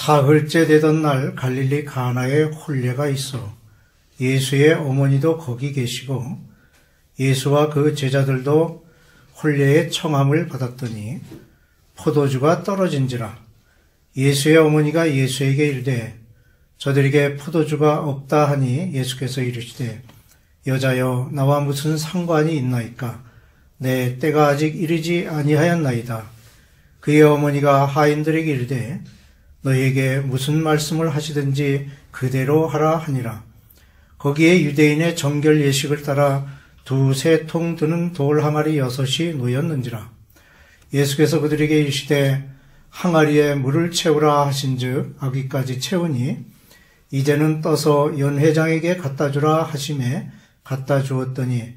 사흘째 되던 날 갈릴리 가나에 혼례가 있어 예수의 어머니도 거기 계시고 예수와 그 제자들도 혼례의 청함을 받았더니 포도주가 떨어진지라. 예수의 어머니가 예수에게 이르되 저들에게 포도주가 없다 하니 예수께서 이르시되 여자여 나와 무슨 상관이 있나이까? 내 때가 아직 이르지 아니하였나이다. 그의 어머니가 하인들에게 이르되 너희에게 무슨 말씀을 하시든지 그대로 하라 하니라. 거기에 유대인의 정결 예식을 따라 2-3통 드는 돌 항아리 6이 놓였는지라. 예수께서 그들에게 이르시되 항아리에 물을 채우라 하신즉 아귀까지 채우니 이제는 떠서 연회장에게 갖다 주라 하심에 갖다 주었더니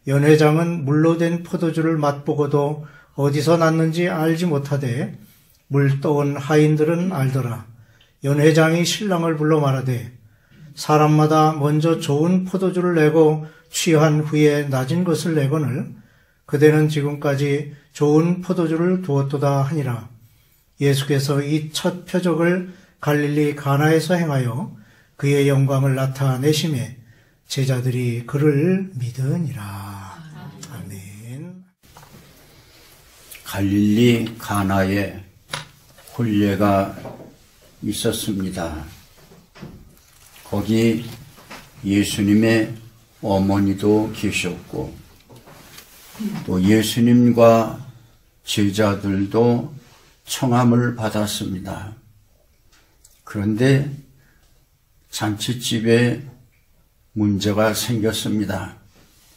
연회장은 물로 된 포도주를 맛보고도 어디서 났는지 알지 못하되 물 떠온 하인들은 알더라. 연회장이 신랑을 불러 말하되 사람마다 먼저 좋은 포도주를 내고 취한 후에 낮은 것을 내거늘 그대는 지금까지 좋은 포도주를 두었도다 하니라. 예수께서 이 첫 표적을 갈릴리 가나에서 행하여 그의 영광을 나타내심에 제자들이 그를 믿으니라. 아멘. 갈릴리 가나에 혼례가 있었습니다. 거기 예수님의 어머니도 계셨고 또 예수님과 제자들도 청함을 받았습니다. 그런데 잔칫집에 문제가 생겼습니다.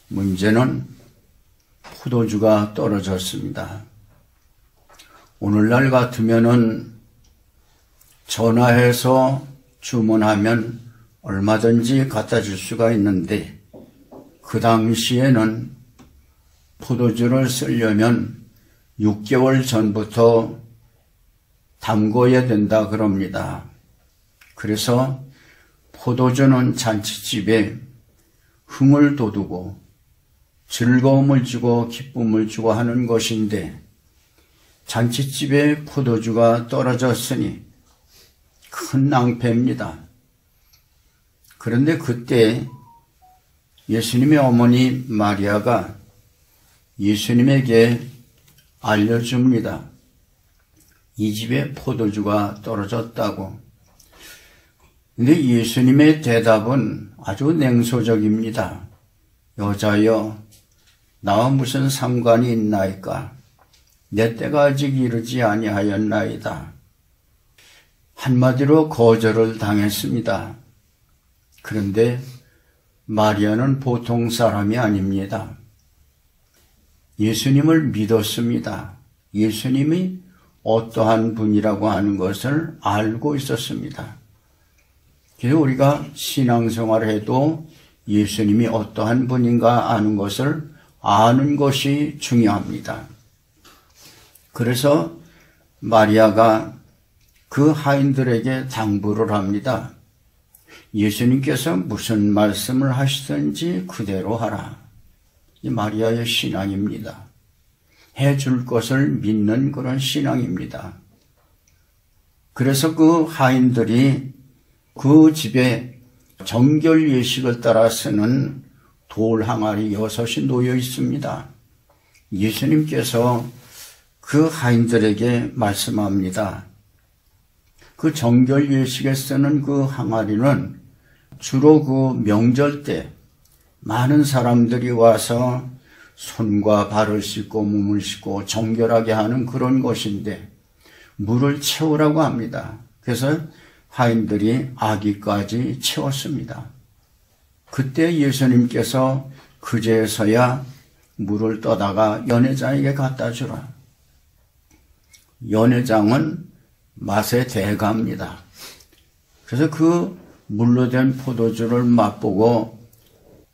문제는 포도주가 떨어졌습니다. 오늘날 같으면은 전화해서 주문하면 얼마든지 갖다 줄 수가 있는데 그 당시에는 포도주를 쓰려면 6개월 전부터 담궈야 된다 그럽니다. 그래서 포도주는 잔치집에 흥을 돋우고 즐거움을 주고 기쁨을 주고 하는 것인데 잔치집에 포도주가 떨어졌으니 큰 낭패입니다. 그런데 그때 예수님의 어머니 마리아가 예수님에게 알려줍니다. 이 집에 포도주가 떨어졌다고. 근데 예수님의 대답은 아주 냉소적입니다. 여자여, 나와 무슨 상관이 있나이까? 내 때가 아직 이르지 아니하였나이다. 한마디로 거절을 당했습니다. 그런데 마리아는 보통 사람이 아닙니다. 예수님을 믿었습니다. 예수님이 어떠한 분이라고 하는 것을 알고 있었습니다. 그래서 우리가 신앙생활을 해도 예수님이 어떠한 분인가 아는 것을 아는 것이 중요합니다. 그래서 마리아가 그 하인들에게 당부를 합니다. 예수님께서 무슨 말씀을 하시든지 그대로 하라. 이 마리아의 신앙입니다. 해줄 것을 믿는 그런 신앙입니다. 그래서 그 하인들이 그 집에 정결 예식을 따라 쓰는 돌 항아리 6이 놓여 있습니다. 예수님께서 그 하인들에게 말씀합니다. 그 정결 예식에 쓰는 그 항아리는 주로 그 명절 때 많은 사람들이 와서 손과 발을 씻고 몸을 씻고 정결하게 하는 그런 것인데 물을 채우라고 합니다. 그래서 하인들이 아귀까지 채웠습니다. 그때 예수님께서 그제서야 물을 떠다가 연회장에게 갖다 주라. 연회장은 맛의 대가입니다. 그래서 그 물로 된 포도주를 맛보고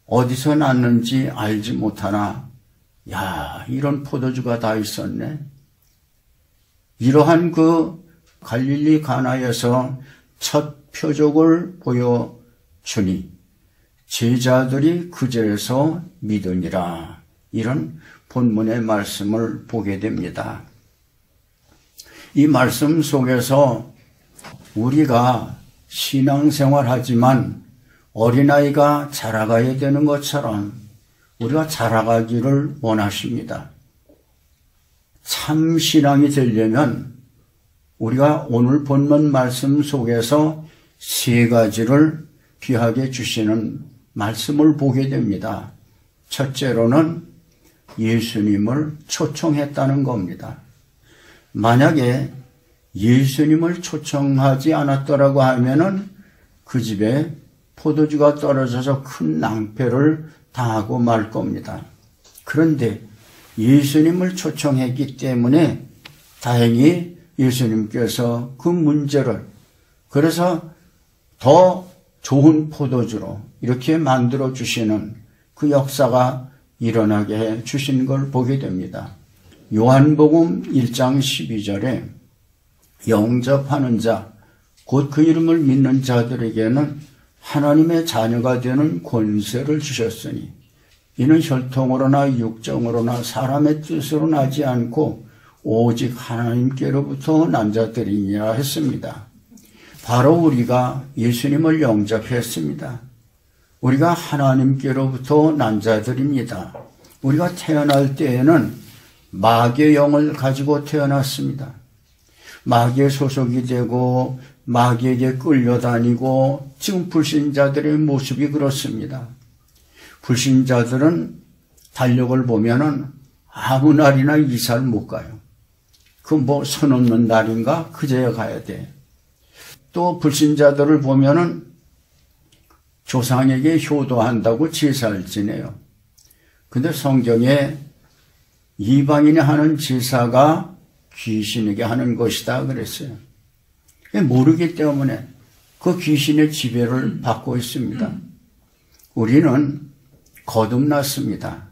어디서 났는지 알지 못하나 야, 이런 포도주가 다 있었네. 이러한 그 갈릴리 가나에서 첫 표적을 보여주니 제자들이 그제서 믿으니라. 이런 본문의 말씀을 보게 됩니다. 이 말씀 속에서 우리가 신앙생활 하지만 어린아이가 자라가야 되는 것처럼 우리가 자라가기를 원하십니다. 참 신앙이 되려면 우리가 오늘 본문 말씀 속에서 세 가지를 귀하게 주시는 말씀을 보게 됩니다. 첫째로는 예수님을 초청했다는 겁니다. 만약에 예수님을 초청하지 않았더라고 하면은 그 집에 포도주가 떨어져서 큰 낭패를 당하고 말 겁니다. 그런데 예수님을 초청했기 때문에 다행히 예수님께서 그 문제를 그래서 더 좋은 포도주로 이렇게 만들어 주시는 그 역사가 일어나게 해 주신 걸 보게 됩니다. 요한복음 1장 12절에 영접하는 자, 곧 그 이름을 믿는 자들에게는 하나님의 자녀가 되는 권세를 주셨으니 이는 혈통으로나 육정으로나 사람의 뜻으로 나지 않고 오직 하나님께로부터 난 자들이니라 했습니다. 바로 우리가 예수님을 영접했습니다. 우리가 하나님께로부터 난 자들입니다. 우리가 태어날 때에는 마귀의 영을 가지고 태어났습니다. 마귀의 소속이 되고 마귀에게 끌려다니고 지금 불신자들의 모습이 그렇습니다. 불신자들은 달력을 보면은 아무 날이나 이사를 못 가요. 그 뭐 선 없는 날인가 그제야 가야 돼. 또 불신자들을 보면은 조상에게 효도한다고 제사를 지내요. 근데 성경에 이방인이 하는 제사가 귀신에게 하는 것이다 그랬어요. 모르기 때문에 그 귀신의 지배를 받고 있습니다. 우리는 거듭났습니다.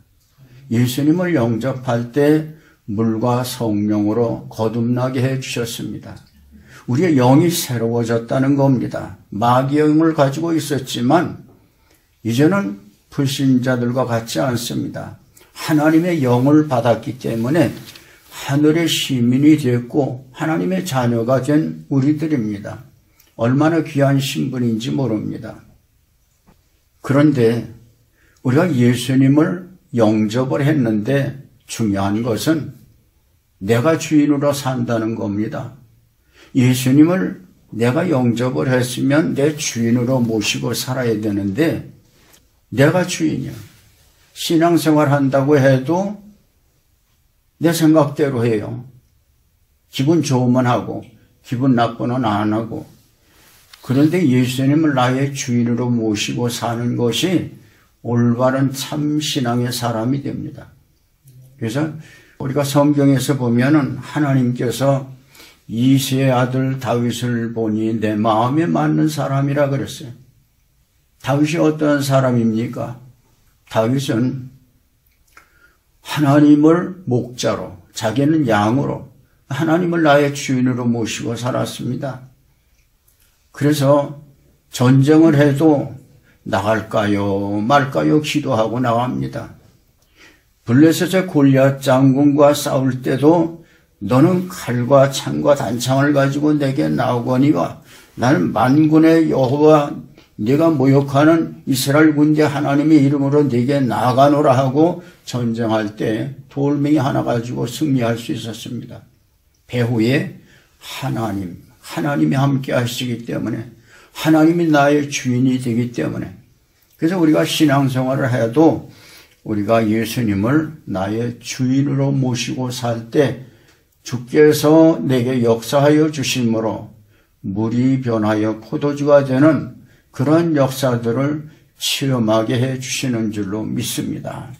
예수님을 영접할 때 물과 성령으로 거듭나게 해주셨습니다. 우리의 영이 새로워졌다는 겁니다. 마귀의 영을 가지고 있었지만 이제는 불신자들과 같지 않습니다. 하나님의 영을 받았기 때문에 하늘의 시민이 됐고 하나님의 자녀가 된 우리들입니다. 얼마나 귀한 신분인지 모릅니다. 그런데 우리가 예수님을 영접을 했는데 중요한 것은 내가 주인으로 산다는 겁니다. 예수님을 내가 영접을 했으면 내 주인으로 모시고 살아야 되는데 내가 주인이야. 신앙생활 한다고 해도 내 생각대로 해요. 기분 좋으면 하고 기분 나쁘면 안 하고. 그런데 예수님을 나의 주인으로 모시고 사는 것이 올바른 참 신앙의 사람이 됩니다. 그래서 우리가 성경에서 보면은 하나님께서 이새의 아들 다윗을 보니 내 마음에 맞는 사람이라 그랬어요. 다윗이 어떤 사람입니까? 다윗은 하나님을 목자로, 자기는 양으로 하나님을 나의 주인으로 모시고 살았습니다. 그래서 전쟁을 해도 나갈까요 말까요 기도하고 나갑니다. 블레셋의 골리앗 장군과 싸울 때도 너는 칼과 창과 단창을 가지고 내게 나오거니와 나는 만군의 여호와 네가 모욕하는 이스라엘 군대 하나님의 이름으로 네게 나아가노라 하고 전쟁할 때 돌멩이 하나 가지고 승리할 수 있었습니다. 배후에 하나님이 함께 하시기 때문에 하나님이 나의 주인이 되기 때문에 그래서 우리가 신앙생활을 해도 우리가 예수님을 나의 주인으로 모시고 살 때 주께서 내게 역사하여 주심으로 물이 변하여 포도주가 되는 그런 역사들을 체험하게 해 주시는 줄로 믿습니다.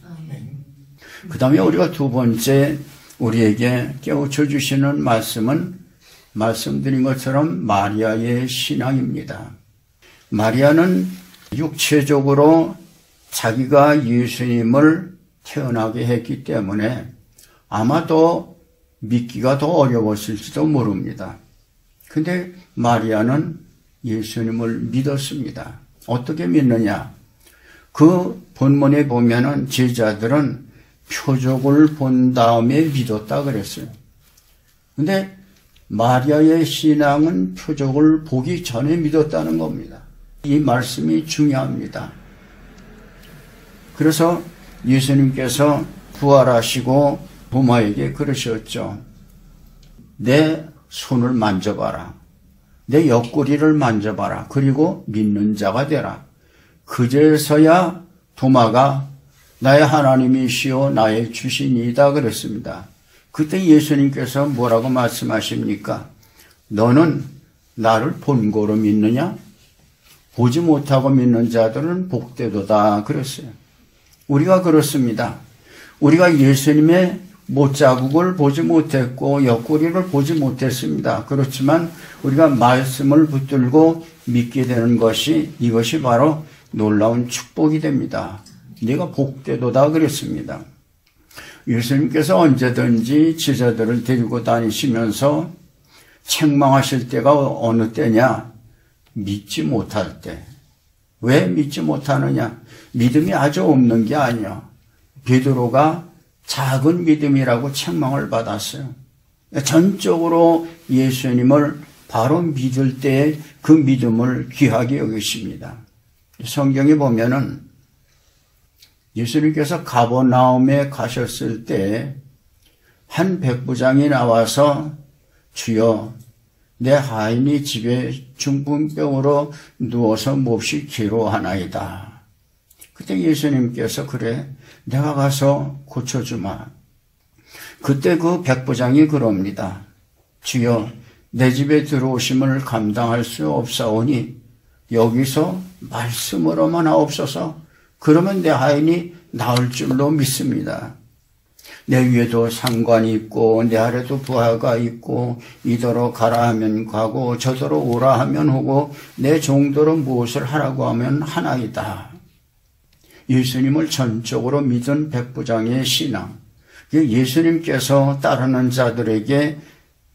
그 다음에 우리가 두 번째 우리에게 깨우쳐 주시는 말씀은 말씀드린 것처럼 마리아의 신앙입니다. 마리아는 육체적으로 자기가 예수님을 태어나게 했기 때문에 아마도 믿기가 더 어려웠을지도 모릅니다. 근데 마리아는 예수님을 믿었습니다. 어떻게 믿느냐? 그 본문에 보면은 제자들은 표적을 본 다음에 믿었다 그랬어요. 근데 마리아의 신앙은 표적을 보기 전에 믿었다는 겁니다. 이 말씀이 중요합니다. 그래서 예수님께서 부활하시고 도마에게 그러셨죠. 내 손을 만져봐라. 내 옆구리를 만져봐라. 그리고 믿는 자가 되라. 그제서야 도마가 나의 하나님이시오 나의 주신이다 그랬습니다. 그때 예수님께서 뭐라고 말씀하십니까? 너는 나를 본고로 믿느냐? 보지 못하고 믿는 자들은 복되도다 그랬어요. 우리가 그렇습니다. 우리가 예수님의 못자국을 보지 못했고 옆구리를 보지 못했습니다. 그렇지만 우리가 말씀을 붙들고 믿게 되는 것이 이것이 바로 놀라운 축복이 됩니다. 네가 복되도다 그랬습니다. 예수님께서 언제든지 제자들을 데리고 다니시면서 책망하실 때가 어느 때냐? 믿지 못할 때. 왜 믿지 못하느냐? 믿음이 아주 없는 게 아니야. 베드로가 작은 믿음이라고 책망을 받았어요. 전적으로 예수님을 바로 믿을 때 그 믿음을 귀하게 여기십니다. 성경에 보면은 예수님께서 가버나움에 가셨을 때 한 백부장이 나와서 주여 내 하인이 집에 중풍병으로 누워서 몹시 괴로워하나이다. 그때 예수님께서 그래 내가 가서 고쳐주마. 그때 그 백부장이 그럽니다. 주여 내 집에 들어오심을 감당할 수 없사오니 여기서 말씀으로만 하옵소서. 그러면 내 하인이 나을 줄로 믿습니다. 내 위에도 상관이 있고 내 아래도 부하가 있고 이더러 가라 하면 가고 저더러 오라 하면 오고 내 종도로 무엇을 하라고 하면 하나이다. 예수님을 전적으로 믿은 백부장의 신앙, 예수님께서 따르는 자들에게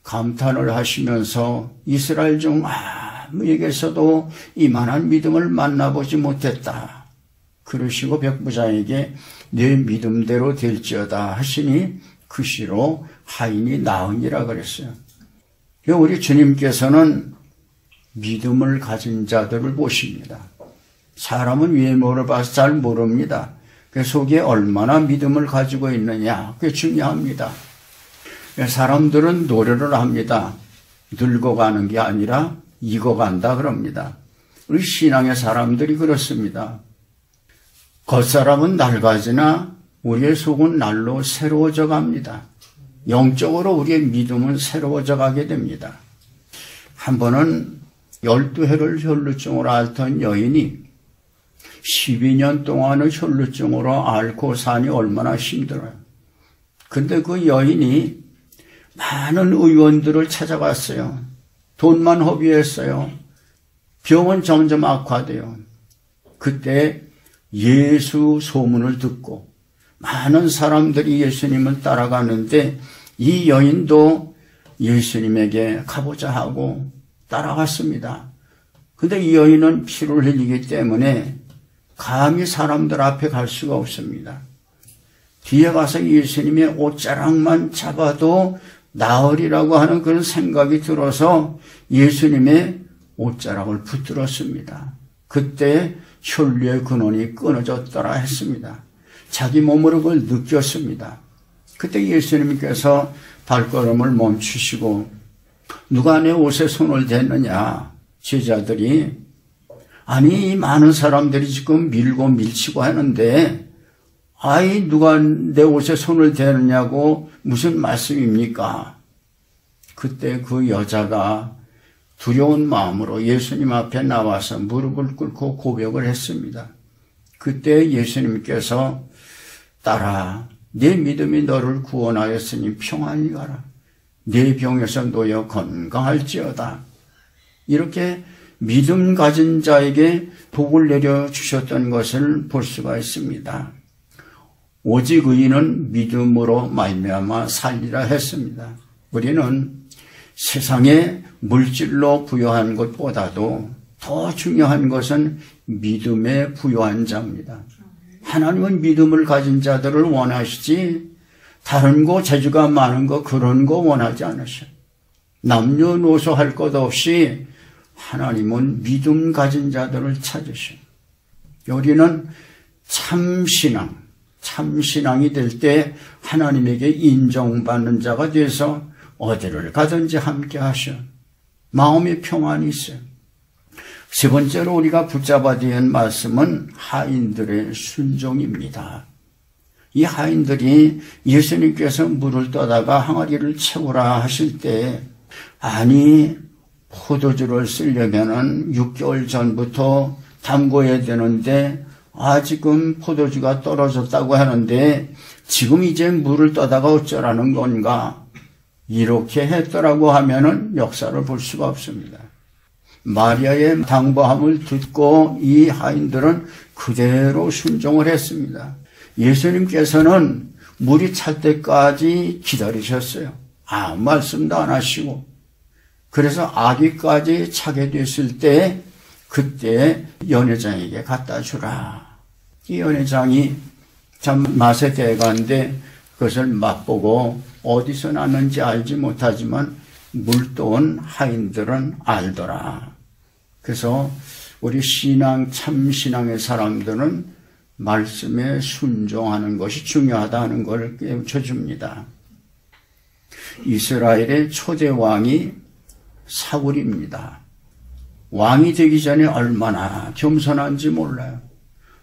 감탄을 하시면서 이스라엘 중 아무에게서도 이만한 믿음을 만나보지 못했다. 그러시고 백부장에게 내 믿음대로 될지어다 하시니 그 시로 하인이 나으니라 그랬어요. 우리 주님께서는 믿음을 가진 자들을 보십니다. 사람은 외모를 봐서 잘 모릅니다. 그 속에 얼마나 믿음을 가지고 있느냐, 그게 중요합니다. 사람들은 노래를 합니다. 늙어가는 게 아니라 익어간다 그럽니다. 우리 신앙의 사람들이 그렇습니다. 겉사람은 낡아지나 우리의 속은 날로 새로워져 갑니다. 영적으로 우리의 믿음은 새로워져 가게 됩니다. 한 번은 12해를 혈루증으로 앓던 여인이 12년 동안의 혈루증으로 앓고 사니 얼마나 힘들어요. 근데 그 여인이 많은 의원들을 찾아갔어요. 돈만 허비했어요. 병은 점점 악화돼요. 그때 예수 소문을 듣고 많은 사람들이 예수님을 따라가는데 이 여인도 예수님에게 가보자 하고 따라갔습니다. 근데 이 여인은 피를 흘리기 때문에 감히 사람들 앞에 갈 수가 없습니다. 뒤에 가서 예수님의 옷자락만 잡아도 나으리라고 하는 그런 생각이 들어서 예수님의 옷자락을 붙들었습니다. 그때 혈류의 근원이 끊어졌더라 했습니다. 자기 몸으로 그걸 느꼈습니다. 그때 예수님께서 발걸음을 멈추시고 누가 내 옷에 손을 댔느냐? 제자들이 아니 많은 사람들이 지금 밀고 밀치고 하는데 아이 누가 내 옷에 손을 대느냐고 무슨 말씀입니까? 그때 그 여자가 두려운 마음으로 예수님 앞에 나와서 무릎을 꿇고 고백을 했습니다. 그때 예수님께서 딸아 내 믿음이 너를 구원하였으니 평안히 가라. 내 병에서 놓여 건강할지어다. 이렇게 믿음 가진 자에게 복을 내려주셨던 것을 볼 수가 있습니다. 오직 의인은 믿음으로 말미암아 살리라 했습니다. 우리는 세상에 물질로 부여한 것보다도 더 중요한 것은 믿음에 부여한 자입니다. 하나님은 믿음을 가진 자들을 원하시지 다른 거 재주가 많은 거 그런 거 원하지 않으셔요. 남녀노소 할 것 없이 하나님은 믿음 가진 자들을 찾으셔. 우리는 참신앙이 될 때 하나님에게 인정받는 자가 돼서 어디를 가든지 함께 하셔. 마음의 평안이 있어요. 세 번째로 우리가 붙잡아야 될 말씀은 하인들의 순종입니다. 이 하인들이 예수님께서 물을 떠다가 항아리를 채우라 하실 때, 아니 포도주를 쓰려면은 6개월 전부터 담궈야 되는데 지금 포도주가 떨어졌다고 하는데 지금 이제 물을 떠다가 어쩌라는 건가? 이렇게 했더라고 하면은 역사를 볼 수가 없습니다. 마리아의 당부함을 듣고 이 하인들은 그대로 순종을 했습니다. 예수님께서는 물이 찰 때까지 기다리셨어요. 아무 말씀도 안 하시고. 그래서 아기까지 차게 됐을 때 그때 연회장에게 갖다 주라. 이 연회장이 참 맛에 대가인데 그것을 맛보고 어디서 났는지 알지 못하지만 물도온 하인들은 알더라. 그래서 우리 참신앙의 사람들은 말씀에 순종하는 것이 중요하다는 걸 깨우쳐줍니다. 이스라엘의 초대 왕이 사울입니다. 왕이 되기 전에 얼마나 겸손한지 몰라요.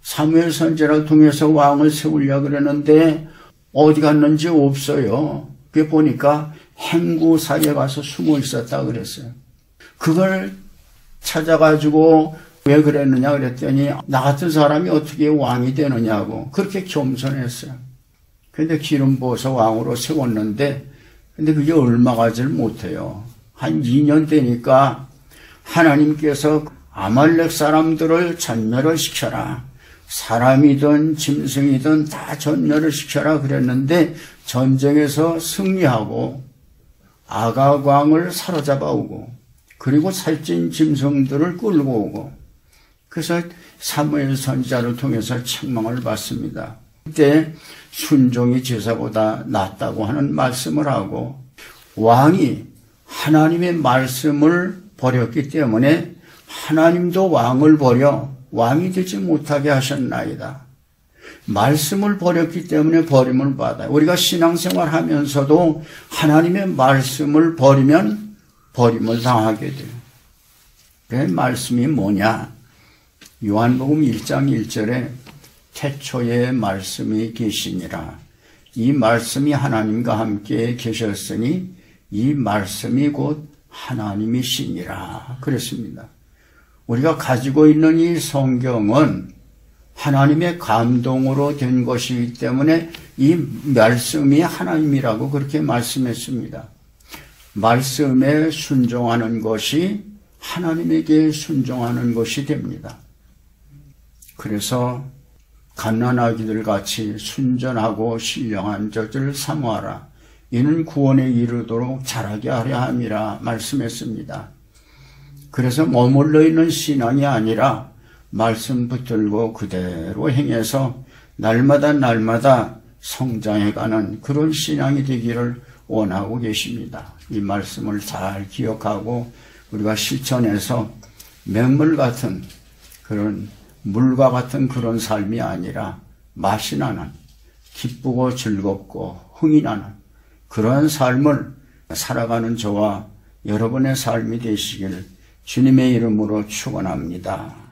사무엘 선지자를 통해서 왕을 세우려고 그러는데 어디 갔는지 없어요. 그게 보니까 행구 사이에 가서 숨어 있었다 그랬어요. 그걸 찾아가지고 왜 그랬느냐 그랬더니 나 같은 사람이 어떻게 왕이 되느냐고 그렇게 겸손했어요. 그런데 기름 부어서 왕으로 세웠는데 근데 그게 얼마 가지를 못해요. 한 2년 되니까 하나님께서 아말렉 사람들을 전멸을 시켜라. 사람이든 짐승이든 다 전멸을 시켜라 그랬는데 전쟁에서 승리하고 아각 왕을 사로잡아 오고 그리고 살찐 짐승들을 끌고 오고 그래서 사무엘 선지자를 통해서 책망을 받습니다. 그때 순종이 제사보다 낫다고 하는 말씀을 하고 왕이 하나님의 말씀을 버렸기 때문에 하나님도 왕을 버려 왕이 되지 못하게 하셨나이다. 말씀을 버렸기 때문에 버림을 받아요. 우리가 신앙생활 하면서도 하나님의 말씀을 버리면 버림을 당하게 돼요. 그 말씀이 뭐냐? 요한복음 1장 1절에 태초에 말씀이 계시니라. 이 말씀이 하나님과 함께 계셨으니 이 말씀이 곧 하나님이시니라. 그랬습니다. 우리가 가지고 있는 이 성경은 하나님의 감동으로 된 것이기 때문에 이 말씀이 하나님이라고 그렇게 말씀했습니다. 말씀에 순종하는 것이 하나님에게 순종하는 것이 됩니다. 그래서 갓난아기들 같이 순전하고 신령한 젖을 사모하라. 이는 구원에 이르도록 자라게 하려 함이라 말씀했습니다. 그래서 머물러 있는 신앙이 아니라 말씀 붙들고 그대로 행해서 날마다 성장해가는 그런 신앙이 되기를 원하고 계십니다. 이 말씀을 잘 기억하고 우리가 실천해서 맹물 같은 그런 물과 같은 그런 삶이 아니라 맛이 나는 기쁘고 즐겁고 흥이 나는 그런 삶을 살아가는 저와 여러분의 삶이 되시길 주님의 이름으로 축원합니다.